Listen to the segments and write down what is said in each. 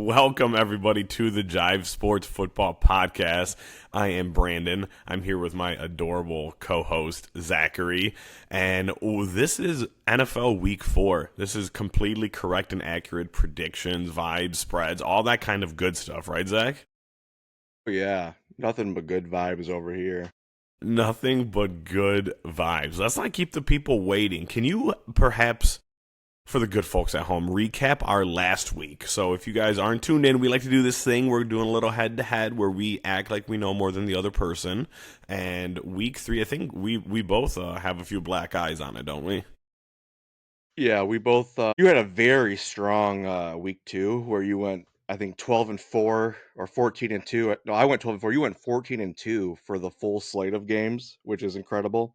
Welcome, everybody, to the Jive Sports Football Podcast. I am Brandon. I'm here with my adorable co-host, Zachary. And this is NFL Week 4. This is completely correct and accurate predictions, vibes, spreads, all that kind of good stuff, right, Zach? Yeah, nothing but good vibes over here. Nothing but good vibes. Let's not keep the people waiting. Can you perhaps, for the good folks at home, recap our last week? So if you guys aren't tuned in, we like to do this thing. We're doing a little head-to-head where we act like we know more than the other person. And week 3, I think we both have a few black eyes on it, don't we? Yeah, we both you had a very strong week 2 where you went I think 12-4 or 14-2. No, I went 12-4. You went 14-2 for the full slate of games, which is incredible.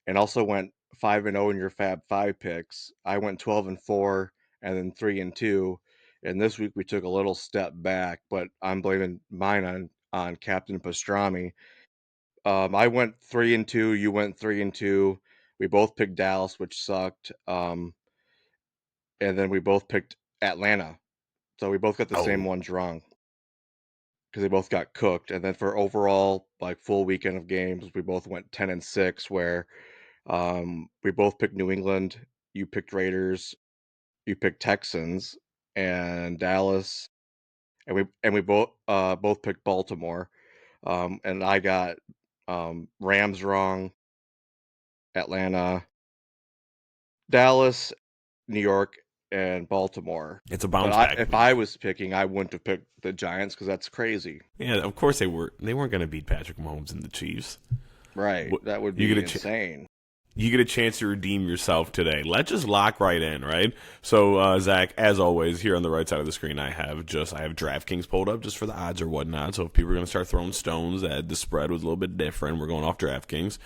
And also went 5-0 in your Fab 5 picks. I went 12-4 and then 3-2. And this week we took a little step back, but I'm blaming mine on Captain Pastrami. I went 3-2. You went 3-2. We both picked Dallas, which sucked. And then we both picked Atlanta. So we both got the same Oh, ones wrong because they both got cooked. And then for overall, like full weekend of games, we both went 10-6. Where we both picked New England. You picked Raiders. You picked Texans and Dallas, and we both picked Baltimore. And I got Rams wrong, Atlanta, Dallas, New York, and Baltimore. it's a But bounce back if I week. was picking, I wouldn't have picked the Giants because that's crazy. Yeah, of course they were. They weren't going to beat Patrick Mahomes and the Chiefs. Right. What- That would You get be a insane. you get a chance to redeem yourself today. Let's just lock right in, right? So, Zach, as always, here on the right side of the screen, I have DraftKings pulled up just for the odds or whatnot. So if people are going to start throwing stones that the spread was a little bit different, we're going off DraftKings.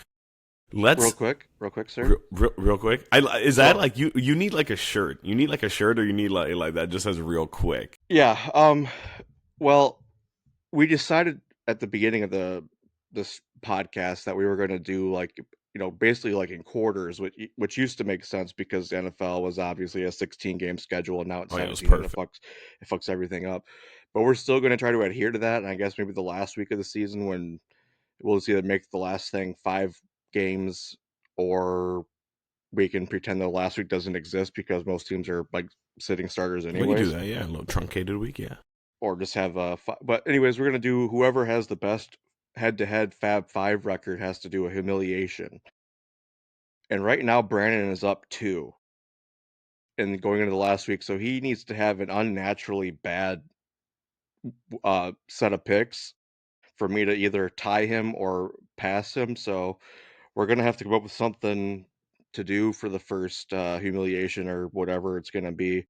Real Let's quick, sir. real quick. Is that So like you need like a shirt? You need like a shirt, or you need like that just says real quick. yeah, well, we decided at the beginning of this podcast that we were going to do like basically like in quarters, which used to make sense because the NFL was obviously a 16 game schedule and now it's Oh yeah, it was 17 and it perfect. fucks everything up. But we're still going to try to adhere to that, and I guess maybe the last week of the season when we'll just either make the last thing 5 games or we can pretend the last week doesn't exist because most teams are like sitting starters We can do anyways, that. Yeah, a little truncated week. Yeah. or just have but anyways, we're gonna do whoever has the best head-to-head Fab Five record has to do a humiliation. And right now, Brandon is up 2 and going into the last week, so he needs to have an unnaturally bad set of picks for me to either tie him or pass him. So we're gonna have to come up with something to do for the first humiliation or whatever it's gonna be,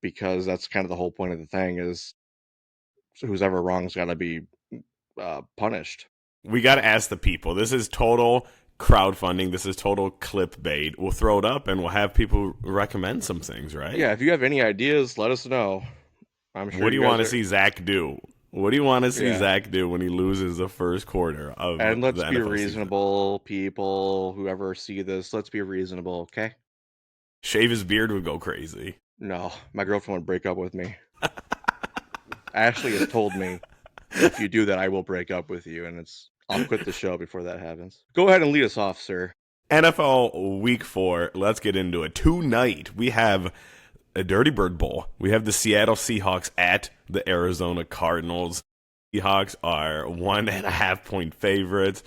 because that's kind of the whole point of the thing is who's ever wrong's got to be punished. We got to ask the people. This is total crowdfunding. This is total clickbait. We'll throw it up and we'll have people recommend some things, right? Yeah, if you have any ideas, let us know. I'm sure What do you you guys want to are. see Zach do? What do you want to see Yeah. Zach do when he loses the first quarter of And the let's be NFL season? reasonable, people, whoever see this, let's be reasonable, okay? Shave his beard would go crazy. No, my girlfriend would break up with me. Ashley has told me if you do that, I will break up with you, and I'll quit the show before that happens. Go ahead and lead us off, sir. NFL Week 4, let's get into it. Tonight, we have a Dirty Bird Bowl. We have the Seattle Seahawks at the Arizona Cardinals. Seahawks are 1.5 point favorites.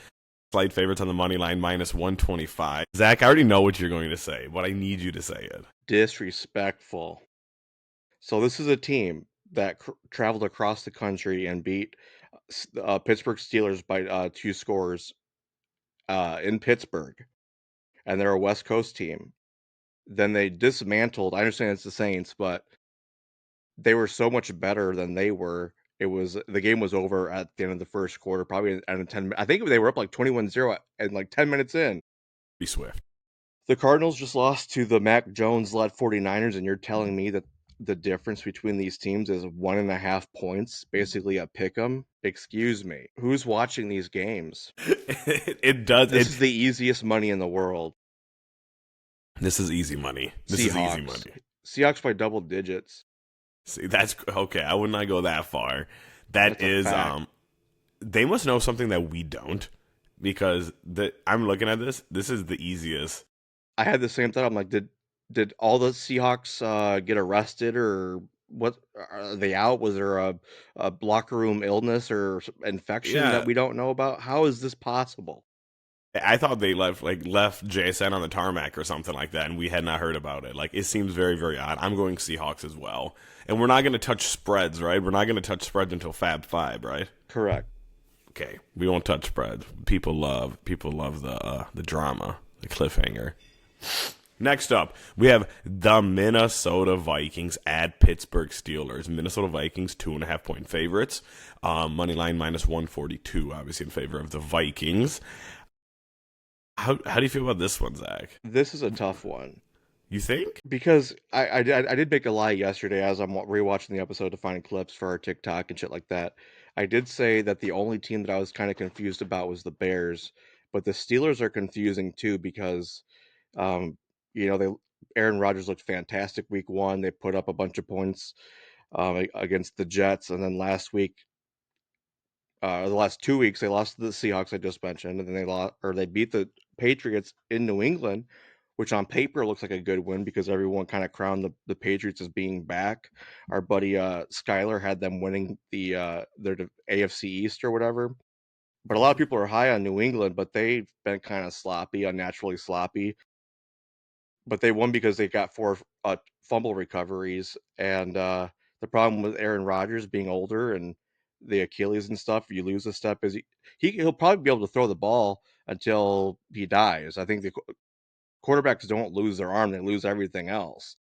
Slight favorites on the money line, minus 125. Zach, I already know what you're going to say, but I need you to say it. Disrespectful. So this is a team that traveled across the country and beat Pittsburgh Steelers by 2 scores in Pittsburgh, and they're a West Coast team. Then they dismantled. I understand it's the Saints, but they were so much better than they were. The game was over at the end of the first quarter, probably at 10. I think they were up like 21-0 and like 10 minutes in. Be swift. The Cardinals just lost to the Mac Jones led 49ers, and you're telling me that the difference between these teams is 1.5 points, basically a pick 'em? Excuse me. Who's watching these games? It does. This is the easiest money in the world. This is easy money. This is easy Seahawks. money. Seahawks by double digits. See, that's okay. I would not go that far. That That's a is, fact. they must know something that we don't, because I'm looking at this. This is the easiest. I had the same thought. I'm like, did all the Seahawks get arrested or what? Are they out? Was there a locker room illness or infection that Yeah, we don't know about? How is this possible? I thought they left JSN on the tarmac or something like that, and we had not heard about it. Like it seems very very odd. I'm going Seahawks as well, and we're not going to touch spreads, right? We're not going to touch spreads until Fab Five, right? Correct. Okay, we won't touch spreads. People love the drama, the cliffhanger. Next up, we have the Minnesota Vikings at Pittsburgh Steelers. Minnesota Vikings 2.5 point favorites. Money line minus 142, obviously in favor of the Vikings. How do you feel about this one, Zach? This is a tough one You think? because I did make a lie yesterday as I'm rewatching the episode to find clips for our TikTok and shit like that. I did say that the only team that I was kind of confused about was the Bears, but the Steelers are confusing too because Um, they Aaron Rodgers looked fantastic week 1. They put up a bunch of points against the Jets, and then last week, the last 2 weeks, they lost to the Seahawks I just mentioned, and then they beat the Patriots in New England, which on paper looks like a good win because everyone kind of crowned the Patriots as being back. Our buddy Skyler had them winning their AFC East or whatever. But a lot of people are high on New England, but they've been kind of sloppy, unnaturally sloppy. But they won because they got 4 fumble recoveries, and the problem with Aaron Rodgers being older and the Achilles and stuff, you lose a step is he'll probably be able to throw the ball until he dies. I think the quarterbacks don't lose their arm, they lose everything else.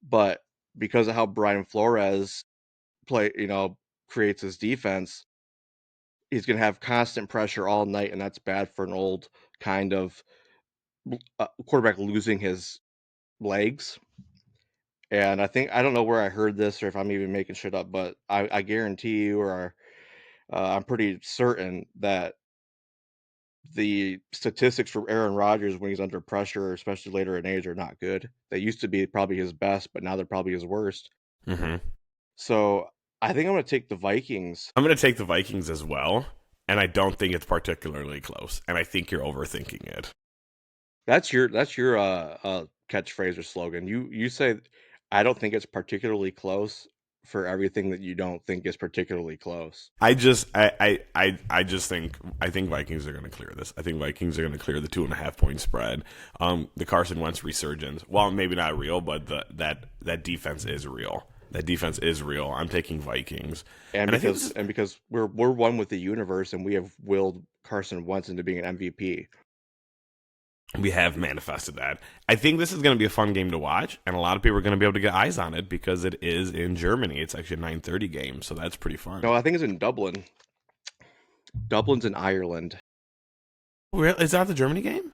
But because of how Brian Flores play creates his defense, he's gonna have constant pressure all night, and that's bad for an old kind of quarterback losing his legs. And I don't know where I heard this or if I'm even making shit up, but I guarantee you, or I'm pretty certain that the statistics for Aaron Rodgers when he's under pressure, especially later in age, are not good. They used to be probably his best, but now they're probably his worst. Mm-hmm. So I think I'm going to take the Vikings. I'm going to take the Vikings as well, and I don't think it's particularly close. And I think you're overthinking it. That's your catchphrase or slogan. You say I don't think it's particularly close for everything that you don't think is particularly close. I think Vikings are going to clear this. I think Vikings are going to clear the 2.5 point spread. The Carson Wentz resurgence, while maybe not real, but that defense is real. That defense is real. I'm taking Vikings, And and I think this is, because we're one with the universe and we have willed Carson Wentz into being an MVP. we have manifested that. I think this is going to be a fun game to watch, and a lot of people are going to be able to get eyes on it because it is in Germany. It's actually a 9:30 game, so that's pretty fun. No, I think it's in Dublin. Dublin's in Ireland. Is that the Germany game?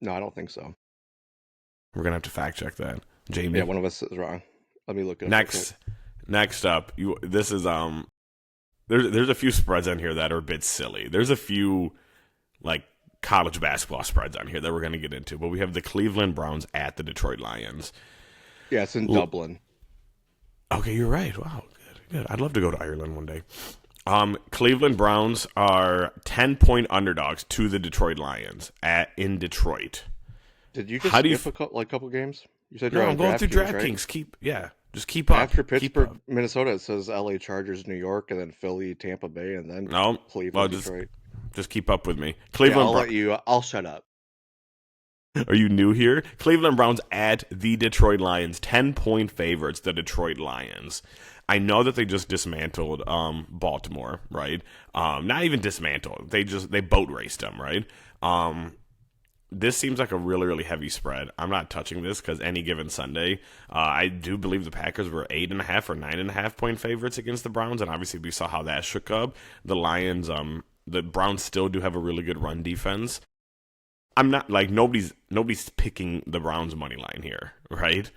No, I don't think so. We're gonna have to fact check that, Yeah, Jamie. one of us is wrong. Let me look it up real quick. Next, next up, you. This is there's a few spreads on here that are a bit silly. There's a few like college basketball spreads on here that we're gonna get into, but we have the Cleveland Browns at the Detroit Lions. Yeah, it's in Dublin. Okay, you're right. Wow, good. I'd love to go to Ireland one day. Cleveland Browns are 10 point underdogs to the Detroit Lions in Detroit. Did you just How do you? skip a couple games? You said you're No, I'm on going through DraftKings, right? DraftKings. Just keep up. After Keep up. Pittsburgh, Minnesota, it says LA Chargers, New York, and then Philly, Tampa Bay, and then No, well, Cleveland, just Detroit. just keep up with me. Yeah, Cleveland I'll Browns. let you. I'll shut up. Are you new here? Cleveland Browns at the Detroit Lions, 10 point favorites. The Detroit Lions. I know that they just dismantled Baltimore, right? Not even dismantled. They boat raced them, right? This seems like a really really heavy spread. I'm not touching this because any given Sunday, I do believe the Packers were 8.5 or 9.5 point favorites against the Browns, and obviously we saw how that shook up. The Lions, the Browns still do have a really good run defense. I'm not like nobody's picking the Browns money line here, right?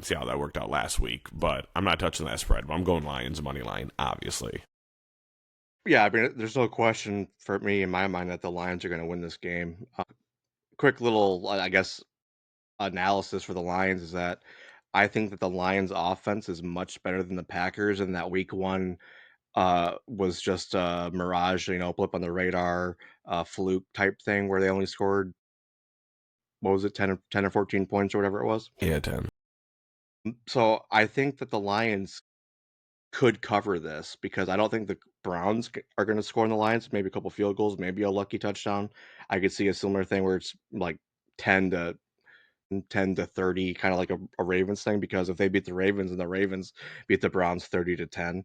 See how that worked out last week, but I'm not touching that spread. But I'm going Lions money line, obviously. Yeah, I mean, there's no question for me in my mind that the Lions are going to win this game. Quick little, I guess, analysis for the Lions is that I think that the Lions' offense is much better than the Packers, and that week 1 was just a mirage, blip on the radar, fluke type thing where they only scored, what was it, 10 or 14 points or whatever it was. Yeah, 10. So I think that the Lions could cover this because I don't think the Browns are going to score on the Lions. Maybe a couple field goals, maybe a lucky touchdown. I could see a similar thing where it's like 10 to 30, kind of like a Ravens thing, because if they beat the Ravens and the Ravens beat the Browns 30-10,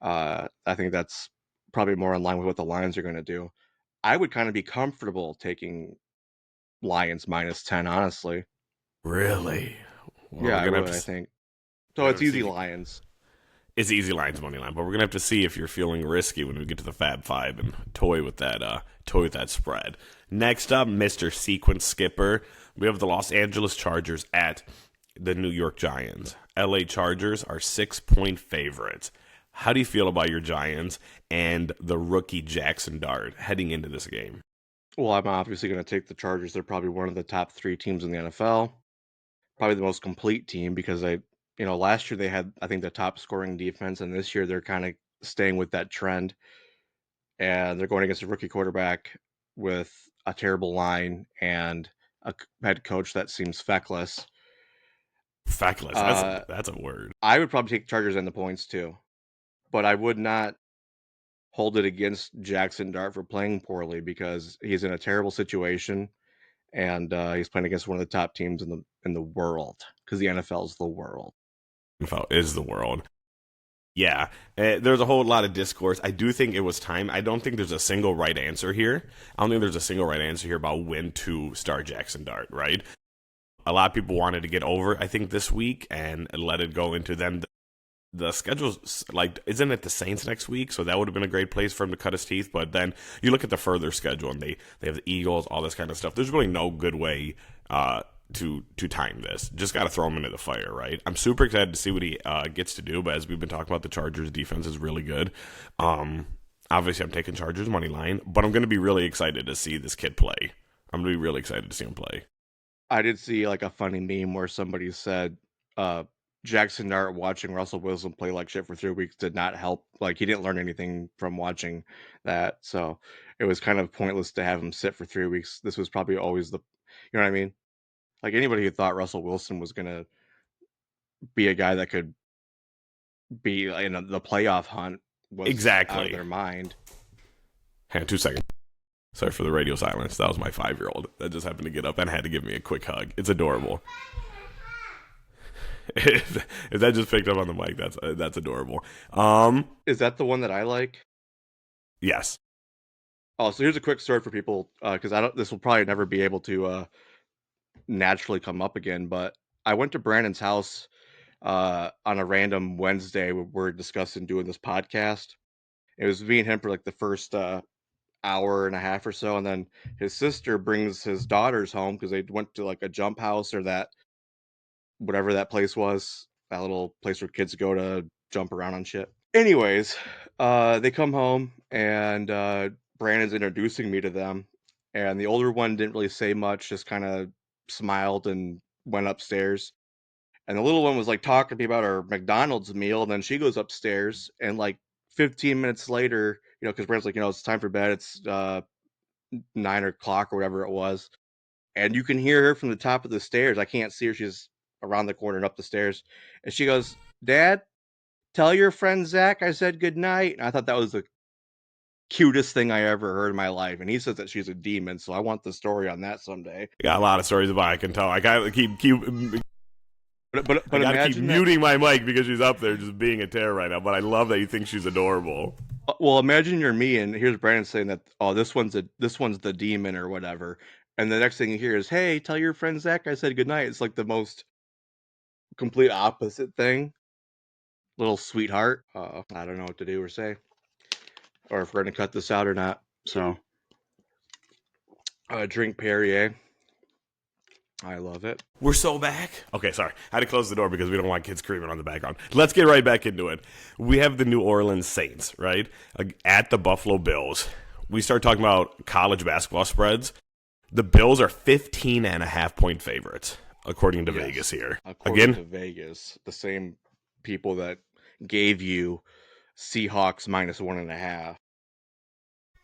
I think that's probably more in line with what the Lions are going to do. I would kind of be comfortable taking Lions -10, honestly. Really? Well, Yeah, we're I gonna have would, to. I think. We're So gonna it's have to see easy if Lions. it's easy lines money line, but we're gonna have to see if you're feeling risky when we get to the Fab Five and toy with that spread. Next up, Mr. Sequence Skipper. We have the Los Angeles Chargers at the New York Giants. LA Chargers are 6-point favorites. How do you feel about your Giants and the rookie Jackson Dart heading into this game? Well, I'm obviously going to take the Chargers. They're probably one of the top 3 teams in the NFL. Probably the most complete team because last year they had, I think, the top scoring defense, and this year they're kind of staying with that trend. And they're going against a rookie quarterback with a terrible line and a head coach that seems feckless. Feckless. Uh, That's a word. I would probably take Chargers and the points too, but I would not hold it against Jackson Dart for playing poorly because he's in a terrible situation, and he's playing against one of the top teams in the world, because the NFL is the world. Info is the world. Yeah, there's a whole lot of discourse. I do think it was time. I don't think there's a single right answer here. I don't think there's a single right answer here about when to start Jackson Dart, right? A lot of people wanted to get over, I think, this week and let it go into then. The schedule's like, isn't it the Saints next week? So that would have been a great place for him to cut his teeth. But then you look at the further schedule and they have the Eagles, all this kind of stuff. There's really no good way to time this. Just got to throw him into the fire, right? I'm super excited to see what he gets to do. But as we've been talking about, the Chargers defense is really good. Obviously, I'm taking Chargers money line, but I'm going to be really excited to see this kid play. I'm going to be really excited to see him play. I did see like a funny meme where somebody said uh, Jackson Dart watching Russell Wilson play like shit for 3 weeks did not help. Like, he didn't learn anything from watching that, so it was kind of pointless to have him sit for 3 weeks. This was probably always you know what I mean? Like, anybody who thought Russell Wilson was gonna be a guy that could be in the playoff hunt was out of Exactly. their mind. Hang on 2 seconds. Sorry for the radio silence. That was my 5-year-old that just happened to get up and had to give me a quick hug. It's adorable. If that just picked up on the mic, that's adorable. Is that the one that I like? Yes. Oh, so here's a quick story for people, because I don't. This will probably never be able to naturally come up again. But I went to Brandon's house on a random Wednesday where we're discussing doing this podcast. It was me and him for like the first hour and a half or so, and then his sister brings his daughters home because they went to like a jump house or that whatever that place was, that little place where kids go to jump around on shit. Anyways, they come home and Brandon's introducing me to them, and the older one didn't really say much, just kind of smiled and went upstairs. And the little one was like talking to me about her McDonald's meal, and then she goes upstairs, and like 15 minutes later, because Brandon's like, it's time for bed. It's 9 o'clock or whatever it was, and you can hear her from the top of the stairs. I can't see her; she's around the corner and up the stairs, and she goes, "Dad, tell your friend Zach I said good night." And I thought that was the cutest thing I ever heard in my life. And he says that she's a demon, so I want the story on that someday. Got a lot of stories about I can tell. I gotta But keep imagine that. muting my mic because she's up there just being a terror right now. But I love that you think she's adorable. Well, imagine you're me, and here's Brandon saying that, "Oh, this one's the demon or whatever," and the next thing you hear is, "Hey, tell your friend Zach I said good night." It's like the most complete opposite thing. Little sweetheart. I don't know what to do or say, or if we're gonna cut this out or not. So, drink Perrier. I love it. We're so back. Okay, sorry. I had to close the door because we don't want kids screaming on the background. Let's get right back into it. We have the New Orleans Saints, right? At the Buffalo Bills. We start talking about college basketball spreads. The Bills are 15.5-point favorites. according to Vegas Yes, here. according Again, to Vegas, the same people that gave you Seahawks minus 1.5.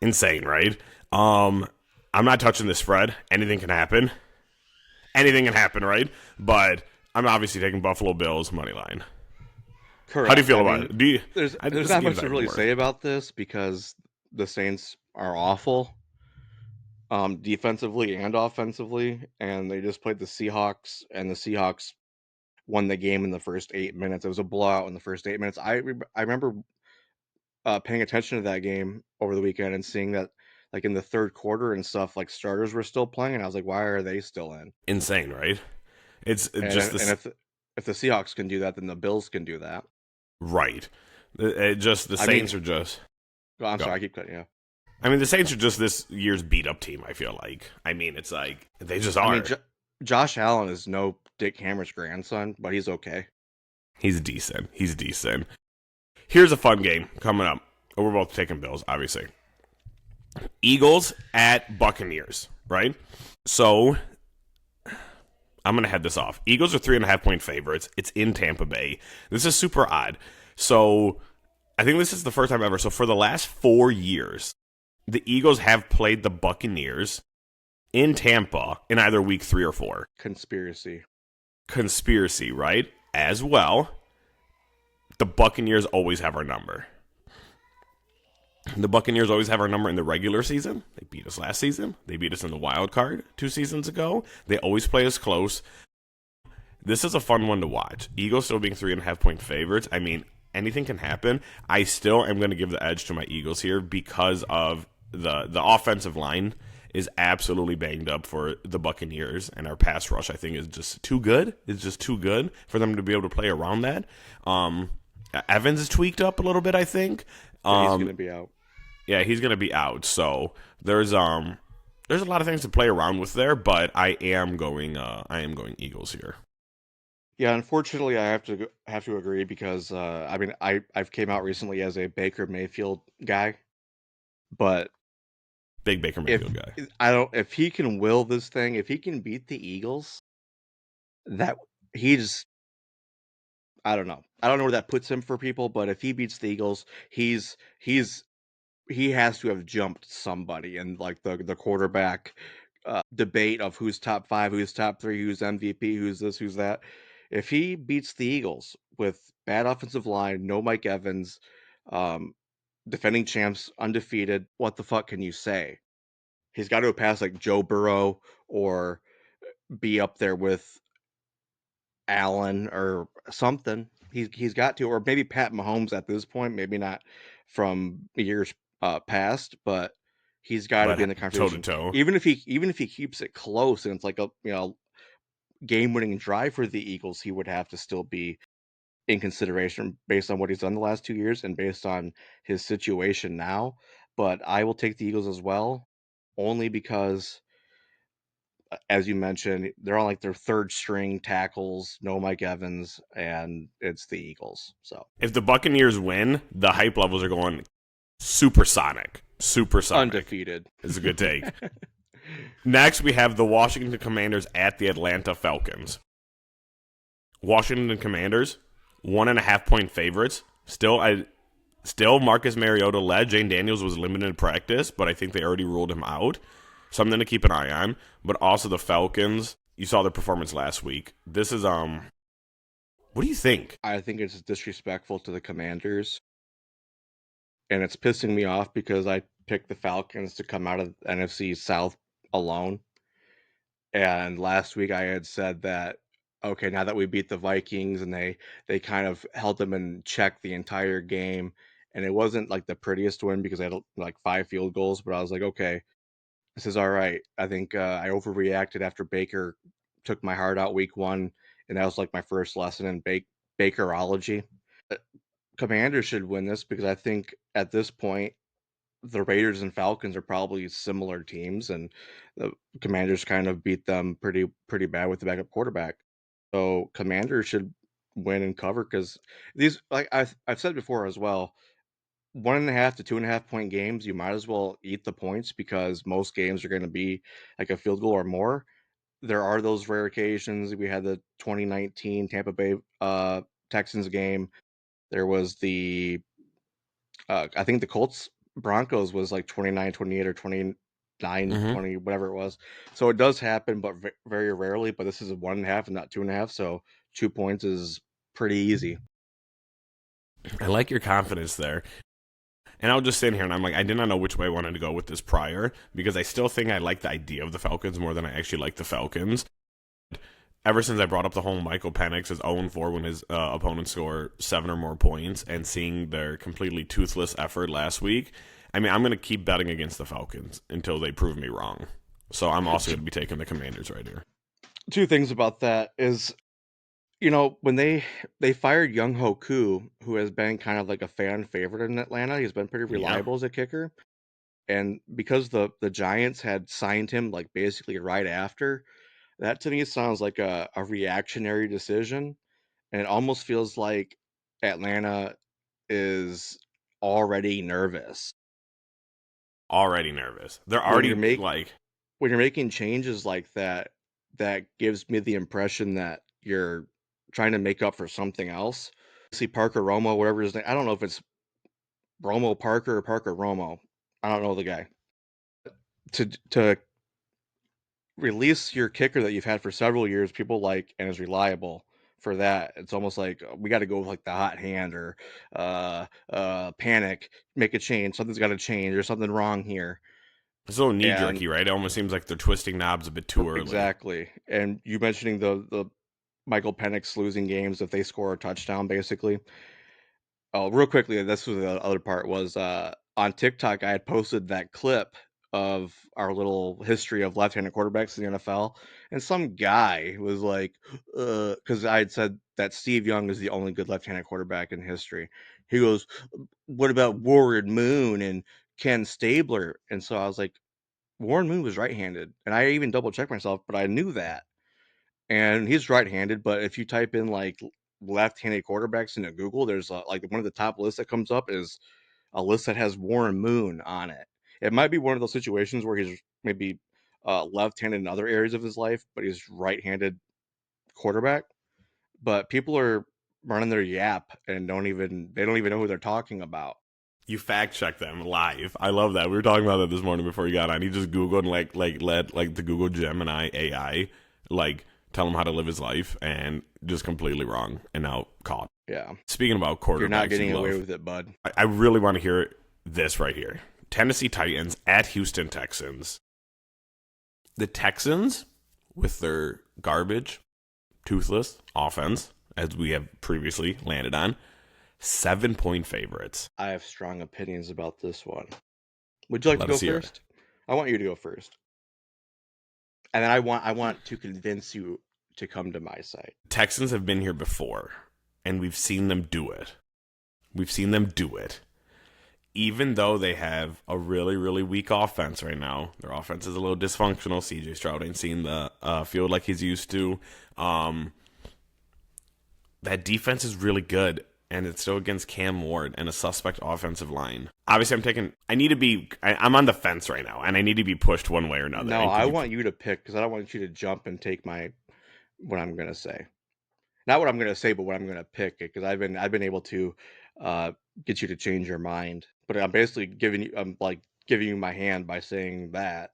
insane, right? Um, I'm not touching the spread. Anything can happen. Anything can happen, right? But I'm obviously taking Buffalo Bills money line. How do you Correct. feel I about mean, it? Do you? there's This not game's much not to even really worth. say about this because the Saints are awful, defensively and offensively, and they just played the Seahawks, and the Seahawks won the game in the first 8 minutes. It was a blowout in the first 8 minutes. I remember paying attention to that game over the weekend and seeing that, like in the third quarter and stuff, like starters were still playing, and I was like, why are they still in? Insane, right? It's And just and this if the Seahawks can do that, then the Bills can do that. right. It just the I mean, Saints are just well, I'm go. sorry, I keep cutting you. I mean, the Saints are just this year's beat up team. I feel like. I mean, it's like they just I mean, are. Josh Allen is no Dick Hammer's grandson, but he's okay. He's decent. He's decent. Here's a fun game coming up. We're both taking Bills, obviously. Eagles at Buccaneers, right? So I'm gonna head this off. Eagles are 3.5 point favorites. It's in Tampa Bay. This is super odd. So I think this is the first time ever. So for the last 4 years, the Eagles have played the Buccaneers in Tampa in either week 3 or 4. Conspiracy. Conspiracy, right? As well, the Buccaneers always have our number. The Buccaneers always have our number in the regular season. They beat us last season. They beat us in the wild card 2 seasons ago. They always play us close. This is a fun one to watch. Eagles still being 3.5 point favorites. I mean, anything can happen. I still am going to give the edge to my Eagles here because of the offensive line is absolutely banged up for the Buccaneers, and our pass rush I think is just too good. It's just too good for them to be able to play around that. Evans is tweaked up a little bit, I think. Yeah, he's going to be out. Yeah, he's gonna be out. So there's a lot of things to play around with there, but I am going Eagles here. Yeah, unfortunately, I have to agree because I mean, I've came out recently as a Baker Mayfield guy, but Big Baker if Mayfield guy. if he can will this thing, if he can beat the Eagles, that he's I don't know. I don't know where that puts him for people, but if he beats the Eagles, he has to have jumped somebody in like the quarterback debate of who's top five, who's top three, who's MVP, who's this, who's that. If he beats the Eagles with bad offensive line, no Mike Evans, um, defending champs, undefeated, what the fuck can you say? He's got to pass like Joe Burrow or be up there with Allen or something. He's got to, or maybe Pat Mahomes at this point, maybe not from years past, but he's got to be in But the toe to conversation. toe. Even if he keeps it close and it's like a game winning drive for the Eagles, he would have to still be in consideration based on what he's done the last 2 years and based on his situation now. But I will take the Eagles as well, only because as you mentioned, they're on like their third string tackles, no Mike Evans, and it's the Eagles. So If the Buccaneers win, the hype levels are going supersonic. Supersonic undefeated. is a good take. Next, we have the Washington Commanders at the Atlanta Falcons. Washington Commanders, 1.5 point favorites. Still Marcus Mariota led. Jane Daniels was limited in practice, but I think they already ruled him out. Something to keep an eye on. But also the Falcons. You saw their performance last week. This is what do you think? I think it's disrespectful to the Commanders, and it's pissing me off because I picked the Falcons to come out of NFC South alone. And last week I had said that okay, now that we beat the Vikings and they kind of held them in check the entire game, and it wasn't like the prettiest win because I had like 5 field goals, but I was like, okay, this is all right. I think I overreacted after Baker took my heart out week one, and that was like my first lesson in Bakerology. Uh, Commanders should win this because I think at this point the Raiders and Falcons are probably similar teams, and the Commanders kind of beat them pretty bad with the backup quarterback. So Commanders should win and cover because these, like I've said before as well, 1.5 to 2.5 point games, you might as well eat the points because most games are going to be like a field goal or more. there are those rare occasions. We had the 2019 Tampa Bay Texans game. There was the I think the Colts Broncos was like 29-28 or 29-20, whatever it was. So it does happen, but very rarely. But this is a 1.5 and not 2.5. So 2 points is pretty easy. I like your confidence there. And I was just sitting here and I'm like, I did not know which way I wanted to go with this prior because I still think I like the idea of the Falcons more than I actually like the Falcons. Ever since I brought up the whole Michael Penix is 0-4 when his opponents score 7 or more points and seeing their completely toothless effort last week, I mean, I'm going to keep betting against the Falcons until they prove me wrong. So I'm also going to be taking the Commanders right here. Two things about that is, when they fired Young Ho Koo, who has been kind of like a fan favorite in Atlanta. He's been pretty Yeah, reliable as a kicker. And because the Giants had signed him like basically right after, that to me sounds like a reactionary decision. And it almost feels like Atlanta is already nervous. already nervous. They're When you're already make like, when you're making changes like that, that gives me the impression that you're trying to make up for something else. See Parker Romo, whatever his name. I don't know if it's Romo Parker or Parker Romo. I don't know the guy. To release your kicker that you've had for several years, people like and is reliable for that. It's almost like we got to go with like the hot hand or panic, make a change. Something's got to change. There's something wrong here. it's a little knee And jerky, right? It almost seems like they're twisting knobs a bit too early. exactly. And you mentioning the Michael Penix losing games if they score a touchdown, basically. Oh, real quickly, this was the other part was, on TikTok, I had posted that clip of our little history of left-handed quarterbacks in the NFL, and some guy was like, because I had said that Steve Young is the only good left-handed quarterback in history. He goes, "What about Warren Moon and Ken Stabler?" And so I was like, Warren Moon was right-handed, and I even double checked myself, but I knew that. And he's right-handed, but if you type in, like, left-handed quarterbacks into Google, there's, like, one of the top lists that comes up is a list that has Warren Moon on it. It might be one of those situations where he's maybe, left-handed in other areas of his life, but he's right-handed quarterback, but people are running their yap and they don't even know who they're talking about. You fact check them live. I love that. We were talking about that this morning before you got on. He just Googled and let like the Google Gemini AI like tell him how to live his life and just completely wrong and now caught. Yeah. Speaking about You're not quarterbacks you getting away love, with it, bud. I really want to hear this right here. Tennessee Titans at Houston Texans. The Texans, with their garbage, toothless offense, as we have previously landed on, 7-point favorites. I have strong opinions about this one. Would you like to Let go us hear it. first? I want you to go first. And then I want to convince you to come to my side. Texans have been here before, and we've seen them do it. We've seen them do it. Even though they have a really, really weak offense right now, their offense is a little dysfunctional. CJ Stroud ain't seen the field like he's used to. That defense is really good, and it's still against Cam Ward and a suspect offensive line. Obviously, I'm on the fence right now, and I need to be pushed one way or another. No, And I could you, want you to pick because I don't want you to jump and take what I'm gonna say. Not what I'm gonna say, but what I'm gonna pick. Because I've been able to uh, get you to change your mind. But I'm basically giving you my hand by saying that.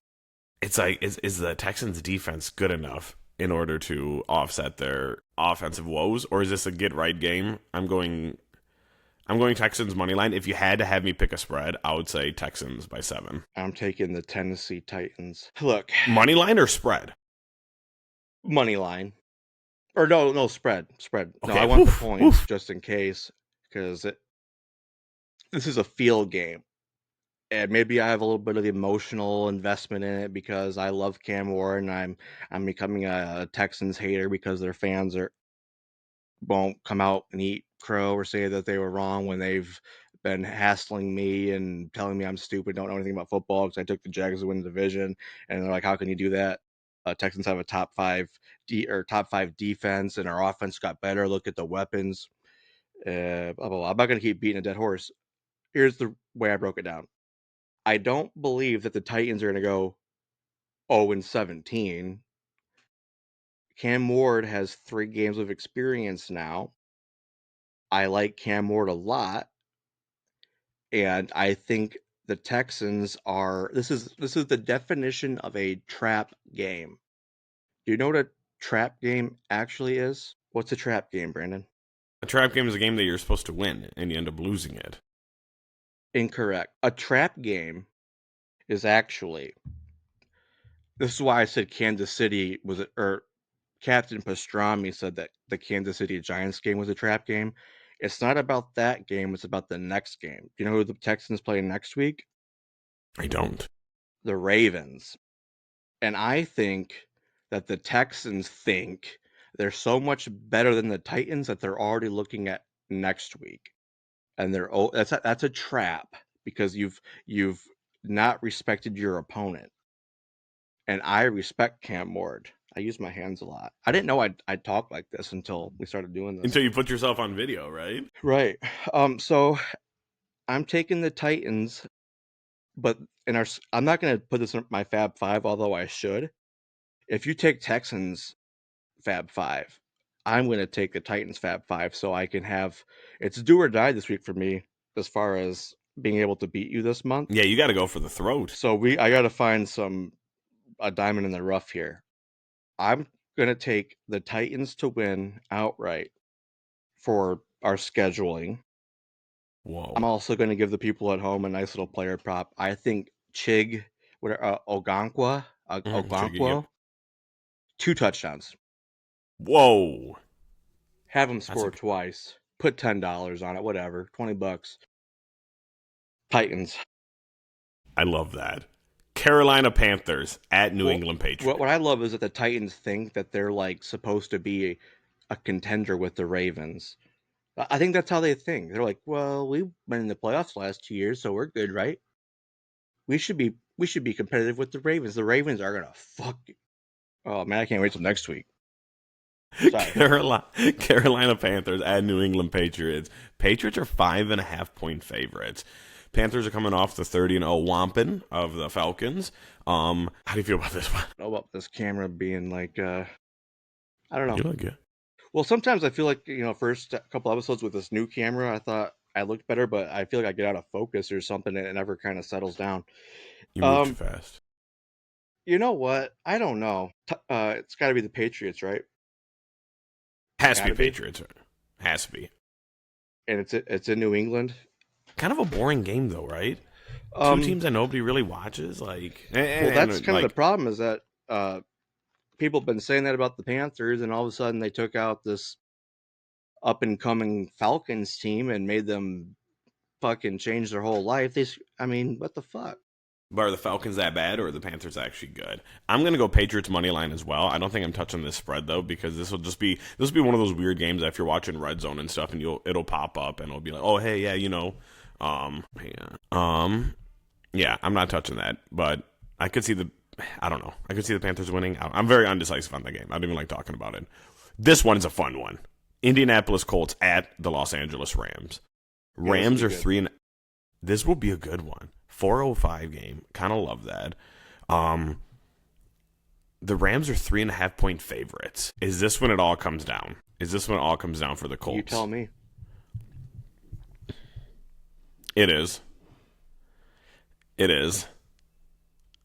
it's like, is the Texans defense good enough in order to offset their offensive woes, or is this a get right game? I'm going Texans money line. If you had to have me pick a spread, I would say Texans by 7. I'm taking the Tennessee Titans. Look, Money line or spread? money line or no spread. No, I Okay, want the woof, points woof. just in case because this is a field game. And maybe I have a little bit of emotional investment in it because I love Cam Warren. I'm becoming a Texans hater because their fans are won't come out and eat crow or say that they were wrong when they've been hassling me and telling me I'm stupid, don't know anything about football because I took the Jags to win the division, and they're like, "How can you do that?" Texans have a top five defense, and our offense got better. Look at the weapons. Blah, blah, blah. I'm not going to keep beating a dead horse. Here's the way I broke it down. I don't believe that the Titans are going to go 0-17. Cam Ward has 3 games of experience now. I like Cam Ward a lot, and I think the Texans are this is the definition of a trap game. Do you know what a trap game actually is? What's a trap game, Brandon? A trap game is a game that you're supposed to win, and you end up losing it. Incorrect. A trap game is actually this is why I said Kansas City was or Captain Pastrami said that the Kansas City Giants game was a trap game. It's not about that game, it's about the next game. Do you know who the Texans play next week? I don't. The Ravens. And I think that the Texans think they're so much better than the Titans that they're already looking at next week. And that's a trap because you've not respected your opponent. And I respect Cam Ward. I use my hands a lot. I didn't know I'd talk like this until we started doing this. Until you put yourself on video, right? Right. So I'm taking the Titans, but I'm not going to put this in my Fab Five, although I should. If you take Texans Fab Five, I'm going to take the Titans Fab Five, so I can have it's do or die this week for me as far as being able to beat you this month. Yeah, you got to go for the throat. So I got to find a diamond in the rough here. I'm going to take the Titans to win outright for our scheduling. I'm Whoa. also going to give the people at home a nice little player prop. I think Chig, Chicken, yep. Ogonkwo, 2 touchdowns. Whoa. Have him That's a. score twice. Put $10 on it, whatever, $20. Titans. I love that. Carolina Panthers at New Well, England what Patriots. I love is that the Titans think that they're like supposed to be a contender with the Ravens. I think that's how they think. They're like, well, we've been in the playoffs the last 2 years, so we're good, right? We should be competitive with the Ravens. The Ravens are gonna fuck you. Oh man, I can't wait till next week. Sorry. Carolina Panthers at New England Patriots. Patriots are 5.5 point favorites. Panthers are coming off the 30-0 Wampin of the Falcons. How do you feel about this one? I don't know about this camera being like I don't know. You look good. Well, sometimes I feel like first couple episodes with this new camera, I thought I looked better, but I feel like I get out of focus or something, and it never kind of settles down. You move too Um, fast. you know what? I don't know. It's got to be the Patriots, right? Has to Got be to be, Patriots. Has to be. and it's in New England. Kind of a boring game though, right? Two Um, teams that nobody really watches. Like, well, that's kind of the like, problem is that people have been saying that about the Panthers, and all of a sudden they took out this up and coming Falcons team and made them fucking change their whole life. I mean, what the fuck? but are the Falcons that bad, or are the Panthers actually good? I'm gonna go Patriots money line as well. I don't think I'm touching this spread though, because this will be one of those weird games that if you're watching Red Zone and stuff, and it'll pop up and it'll be like, oh hey yeah, yeah, yeah, I'm not touching that, but I could see I don't know, I could see the Panthers winning. I'm very undecisive on that game. I don't even like talking about it. This one is a fun one. Indianapolis Colts at the Los Angeles Rams. Yeah, this will Rams be are good. this will be a good one. 4:05 game. Kind of love that. Um, the Rams are 3.5 point favorites. Is this when it all comes down? Is this when it all comes down for the You Colts? tell me. It is. It is.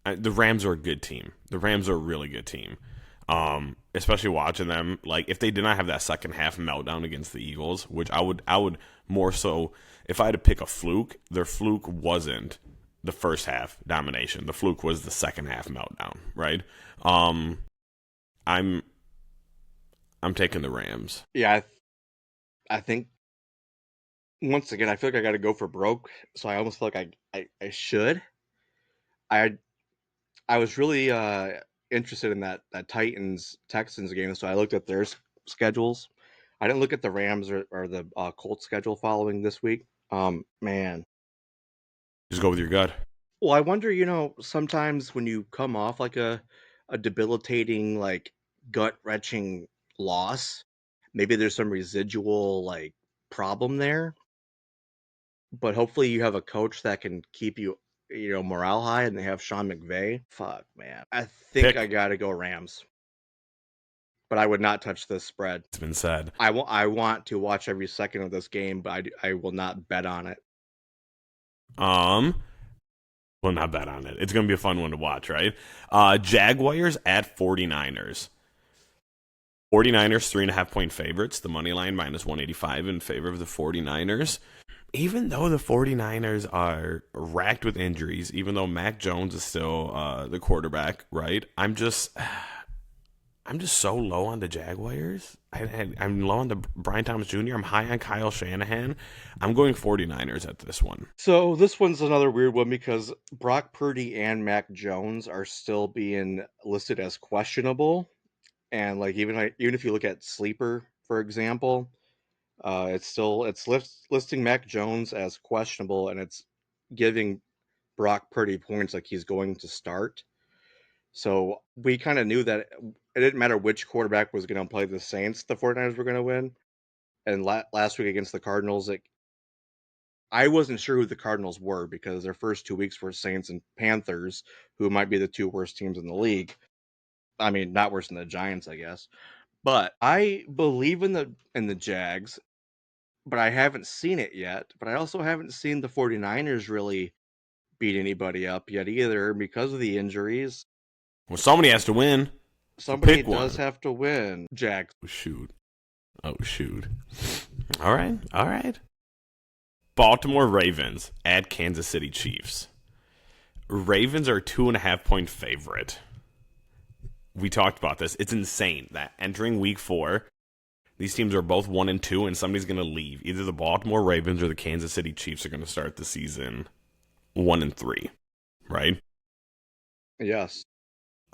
The Rams are a good team. The Rams are a really good team. Especially watching them, like if they did not have that second half meltdown against the Eagles, which I would more so, if I had to pick a fluke, their fluke wasn't the first half domination. The fluke was the second half meltdown, right? I'm I'm taking the Rams. Yeah, I think once again, I feel like I got to go for broke, so I almost feel like I should. I I was really interested in that Titans Texans game, so I looked at their schedules. I didn't look at the Rams or the Colts schedule following this week. Man. Just go with your gut. Well, I wonder, sometimes when you come off like a debilitating, like gut wrenching loss, maybe there's some residual like problem there. But hopefully you have a coach that can keep morale high, and they have Sean McVay. Fuck, man. I think I Pick. gotta go Rams. but I would not touch this spread. It's been said. I want to watch every second of this game, but I will not bet on it. Um, well, not bet on it. It's going to be a fun one to watch, right? Jaguars at 49ers. 49ers, 3.5 point favorites. The money line minus 185 in favor of the 49ers. Even though the 49ers are racked with injuries, even though Mac Jones is still the quarterback, right? I'm just so low on the Jaguars. I'm low on the Brian Thomas Jr. I'm high on Kyle Shanahan. I'm going 49ers at this one. So this one's another weird one because Brock Purdy and Mac Jones are still being listed as questionable, and like even if you look at Sleeper, for example, it's listing Mac Jones as questionable, and it's giving Brock Purdy points like he's going to start. So we kind of knew that it didn't matter which quarterback was going to play the Saints, the 49ers were going to win. And last week against the Cardinals, I wasn't sure who the Cardinals were because their first 2 weeks were Saints and Panthers, who might be the two worst teams in the league. I mean, not worse than the Giants, I guess. But I believe in the Jags, but I haven't seen it yet. But I also haven't seen the 49ers really beat anybody up yet either because of the injuries. Well, somebody has to win. So Somebody pick does one. have to win. Jags. Oh, shoot. Oh, shoot. All right. All right. Baltimore Ravens at Kansas City Chiefs. Ravens are 2.5 point favorite. We talked about this. It's insane that entering week 4, these teams are both 1-2, and somebody's going to leave. Either the Baltimore Ravens or the Kansas City Chiefs are going to start the season 1-3, right? Yes.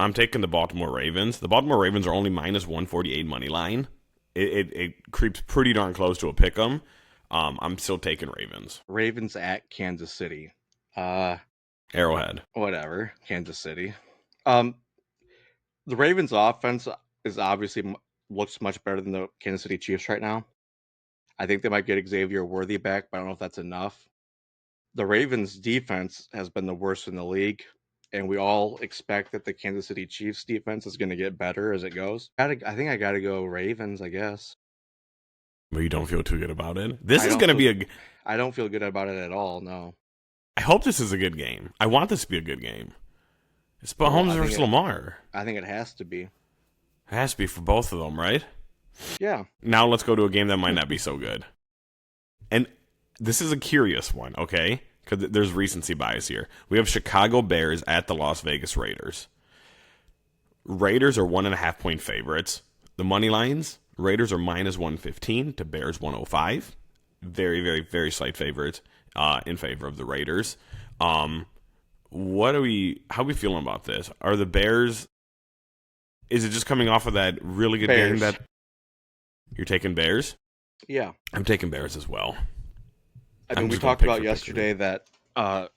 I'm taking the Baltimore Ravens. The Baltimore Ravens are only minus 148 money line. It creeps pretty darn close to a pick 'em. I'm still taking Ravens. Ravens at Kansas City. Arrowhead. Whatever. Kansas City. The Ravens offense is obviously looks much better than the Kansas City Chiefs right now. I think they might get Xavier Worthy back, but I don't know if that's enough. The Ravens defense has been the worst in the league, and we all expect that the Kansas City Chiefs defense is going to get better as it goes. I think I got to go Ravens, I guess. But you don't feel too good about it. This I is don't going to feel be a. I don't feel good about it at all. No. I hope this is a good game. I want this to be a good game. It's Well, Mahomes versus Lamar. I think it has to be. It has to be for both of them, right? Yeah. Now let's go to a game that might not be so good. And this is a curious one, okay? Because there's recency bias here. We have Chicago Bears at the Las Vegas Raiders. Raiders are 1.5 point favorites. The money lines, Raiders are minus 115 to Bears 105. Very, very, very slight favorites in favor of the Raiders. How are we feeling about this? Are the Bears, is it just coming off of that really good Bears. game that you're taking Bears? Yeah. I'm taking Bears as well. I mean, we talked about yesterday that the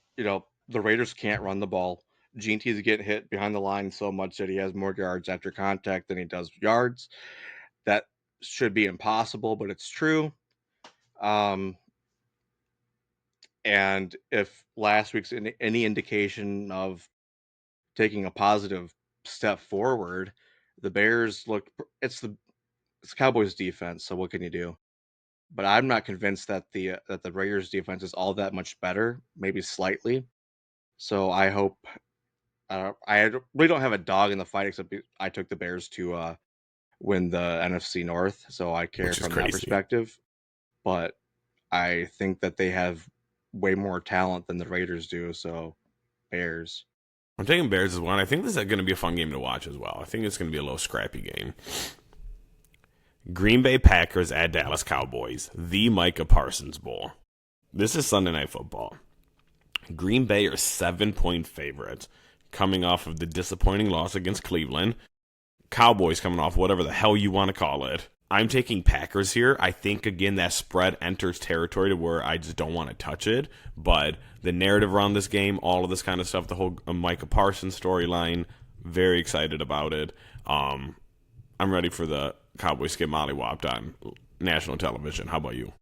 Raiders can't run the ball. Gene T's getting hit behind the line so much that he has more yards after contact than he does yards. That should be impossible, but it's true. And if last week's any indication of taking a positive step forward, the Bears looked. It's Cowboys defense, so what can you do? But I'm not convinced that the Raiders defense is all that much better. Maybe slightly. So I hope. We don't have a dog in the fight, except I took the Bears to win the NFC North, so I care Which is from that crazy. perspective. But I think that they have way more talent than the Raiders do. So Bears. I'm taking Bears as well, and I think this is going to be a fun game to watch as well. I think it's going to be a little scrappy game. Green Bay Packers at Dallas Cowboys, the Micah Parsons Bowl. This is Sunday Night Football. Green Bay are 7 point favorites, coming off of the disappointing loss against Cleveland. Cowboys coming off whatever the hell you want to call it. I'm taking Packers here. I think, again, that spread enters territory to where I just don't want to touch it. But the narrative around this game, all of this kind of stuff, the whole Micah Parsons storyline, very excited about it. I'm ready for the Cowboys to get mollywopped on national television. How about you?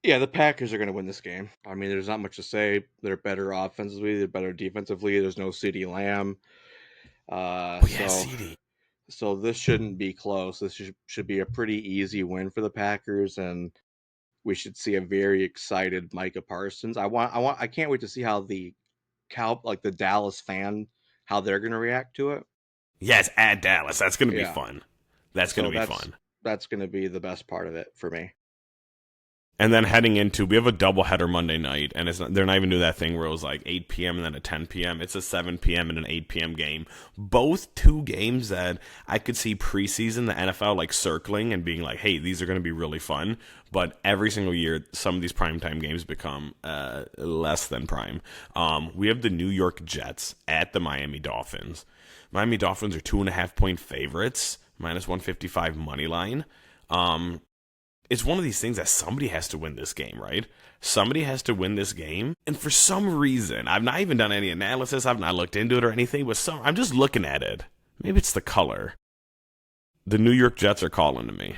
Yeah, the Packers are going to win this game. I mean, there's not much to say. They're better offensively. They're better defensively. There's no CeeDee Lamb. Oh, yeah, CD. So this shouldn't be close. This should be a pretty easy win for the Packers, and we should see a very excited Micah Parsons. I can't wait to see how the like the Dallas fan, how they're going to react to it. Yes, at Dallas. That's going to be Yeah. fun. That's going to So be fun. that's going to be the best part of it for me. And then heading into, we have a doubleheader Monday night, and they're not even doing that thing where it was like 8 p.m. and then a 10 p.m. It's a 7 p.m. and an 8 p.m. game. Both two games that I could see preseason the NFL like circling and being like, hey, these are going to be really fun. But every single year, some of these primetime games become less than prime. We have the New York Jets at the Miami Dolphins. Miami Dolphins are 2.5 point favorites, minus 155 money line. It's one of these things that somebody has to win this game, right? Somebody has to win this game. And for some reason, I've not even done any analysis. I've not looked into it or anything, but I'm just looking at it. Maybe it's the color. The New York Jets are calling to me.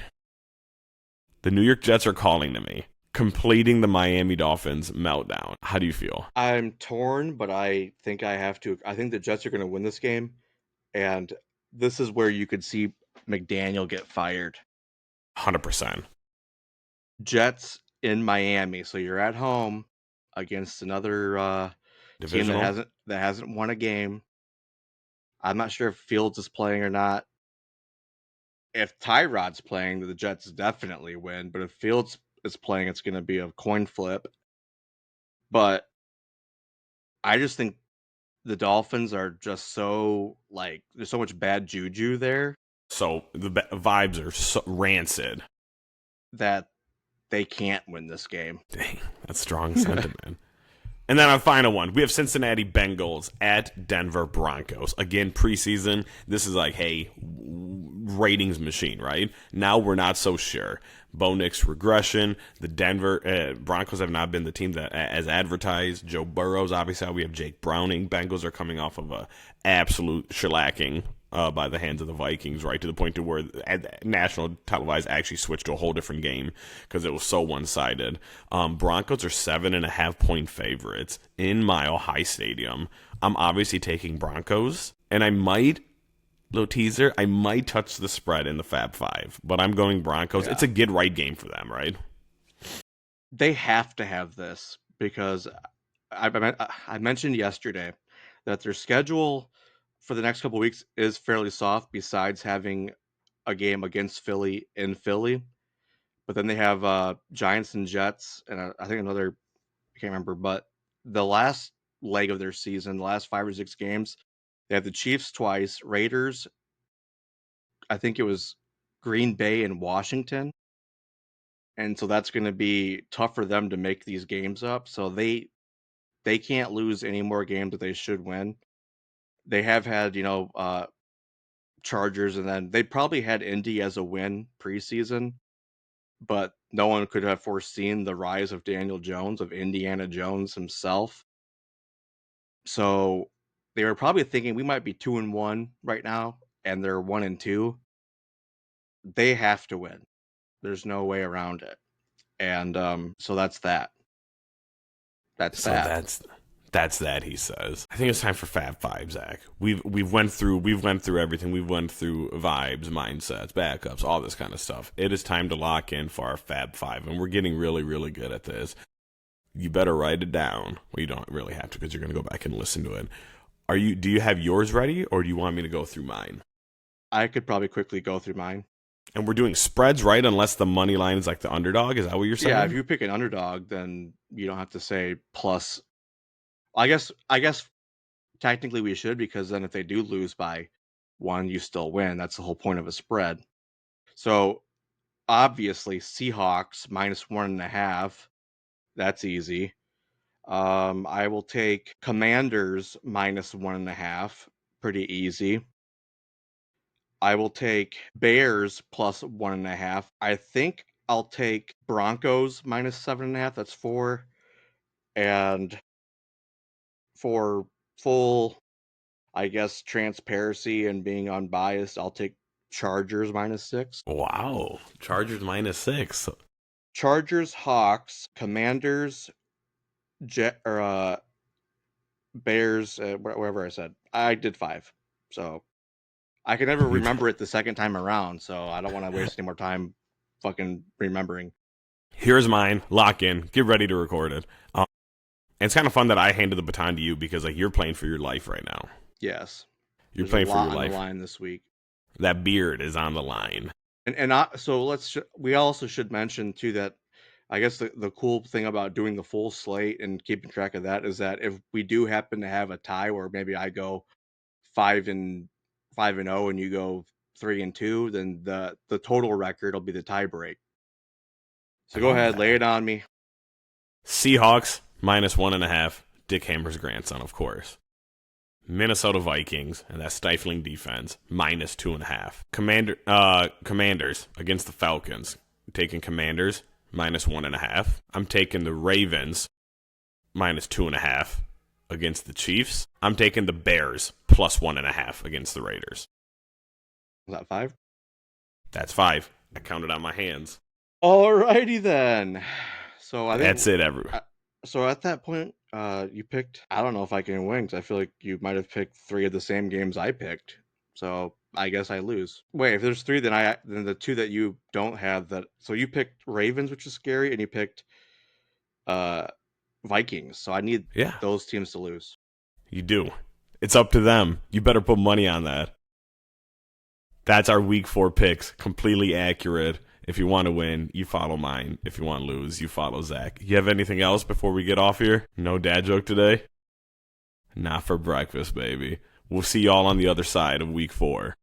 The New York Jets are calling to me, completing the Miami Dolphins meltdown. How do you feel? I'm torn, but I think I have to. I think the Jets are going to win this game, and this is where you could see McDaniel get fired. 100%. Jets in Miami, so you're at home against another team that Divisional? hasn't won a game. I'm not sure if Fields is playing or not. If Tyrod's playing, the Jets definitely win. But if Fields is playing, it's going to be a coin flip. But I just think the Dolphins are just so like there's so much bad juju there So the vibes are so rancid. that they can't win this game. Dang, that's strong sentiment. And then our final one, we have Cincinnati Bengals at Denver Broncos. Again, preseason, this is like, hey, ratings machine, right? Now we're not so sure. Bo Nix regression. The Denver Broncos have not been the team that as advertised. Joe Burrow's obviously out. We have Jake Browning. Bengals are coming off of a absolute shellacking by the hands of the Vikings, right to the point to where national televised actually switched to a whole different game because it was so one-sided. Broncos are 7.5 point favorites in Mile High Stadium. I'm obviously taking Broncos, and I might little teaser. I might touch the spread in the Fab Five, but I'm going Broncos. Yeah. It's a get right game for them, right? They have to have this because I mentioned yesterday that their schedule for the next couple of weeks is fairly soft. Besides having a game against Philly in Philly, but then they have Giants and Jets, and I think another I can't remember. But the last leg of their season, the last 5 or 6 games, they have the Chiefs twice, Raiders. I think it was Green Bay and Washington, and so that's going to be tough for them to make these games up. So they can't lose any more games that they should win. They have had Chargers, and then they probably had Indy as a win preseason, but no one could have foreseen the rise of Daniel Jones, of Indiana Jones himself. So they were probably thinking we might be 2-1 right now, and they're 1-2. They have to win. There's no way around it. And so that's that. That's So that. that's that, he says. I think it's time for Fab Five, Zach. We've went through everything. We've went through vibes, mindsets, backups, all this kind of stuff. It is time to lock in for our Fab Five, and we're getting really, really good at this. You better write it down. Well, you don't really have to because you're going to go back and listen to it. Do you have yours ready, or do you want me to go through mine? I could probably quickly go through mine. And we're doing spreads, right? Unless the money line is like the underdog. Is that what you're Yeah, if saying? you pick an underdog, then you don't have to say plus. I guess technically we should, because then if they do lose by one, you still win. That's the whole point of a spread. So obviously Seahawks minus 1.5. That's easy. I will take Commanders minus 1.5. Pretty easy. I will take Bears plus 1.5. I think I'll take Broncos minus 7.5. That's 4. And for full, I guess, transparency and being unbiased, I'll take Chargers minus 6. Wow. Chargers -6. Chargers, Hawks, Commanders, Jet or Bears, wherever I said. I did 5. So I can never remember it the second time around, so I don't want to waste any more time fucking remembering. Here's mine. Lock in. Get ready to record it. And it's kind of fun that I handed the baton to you because like you're playing for your life right now. Yes, You're there's a playing for your lot on the life. line this week. That beard is on the line. So we also should mention too that I guess the cool thing about doing the full slate and keeping track of that is that if we do happen to have a tie where maybe I go 5-0 and you go 3-2, then the total record will be the tie break. I So go love ahead, lay that. it on me. Seahawks -1.5. Dick Hammer's grandson, of course. Minnesota Vikings and that stifling defense -2.5. Commanders against the Falcons. Taking Commanders -1.5. I'm taking the Ravens -2.5 against the Chiefs. I'm taking the Bears +1.5 against the Raiders. Is that 5? That's 5. I counted on my hands. Alrighty then. So I think That's it, everyone. so at that point, you picked. I don't know if I can win because I feel like you might have picked 3 of the same games I picked. So I guess I lose. Wait, if there's 3, then the 2 that you don't have that. So you picked Ravens, which is scary, and you picked uh Vikings. So I need Yeah, those teams to lose. you do. It's up to them. You better put money on that. That's our week 4 picks. Completely accurate. If you want to win, you follow mine. If you want to lose, you follow Zach. You have anything else before we get off here? No dad joke today? Not for breakfast, baby. We'll see y'all on the other side of week 4.